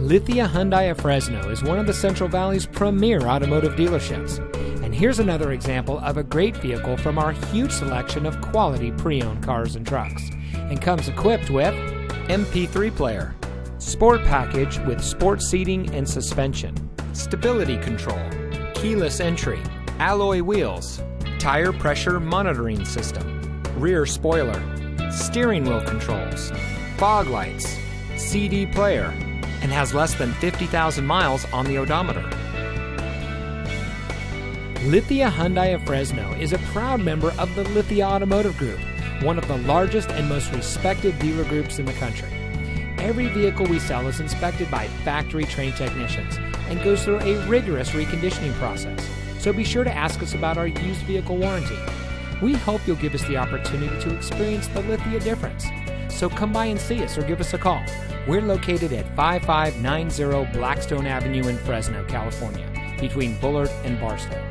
Lithia Hyundai of Fresno is one of the Central Valley's premier automotive dealerships. And here's another example of a great vehicle from our huge selection of quality pre-owned cars and trucks. And comes equipped with MP3 player, sport package with sport seating and suspension, stability control, keyless entry, alloy wheels, tire pressure monitoring system, rear spoiler, steering wheel controls, fog lights, CD player, and has less than 50,000 miles on the odometer. Lithia Hyundai of Fresno is a proud member of the Lithia Automotive Group, one of the largest and most respected dealer groups in the country. Every vehicle we sell is inspected by factory-trained technicians and goes through a rigorous reconditioning process, so be sure to ask us about our used vehicle warranty. We hope you'll give us the opportunity to experience the Lithia difference. So come by and see us or give us a call. We're located at 5590 Blackstone Avenue in Fresno, California, between Bullard and Barstow.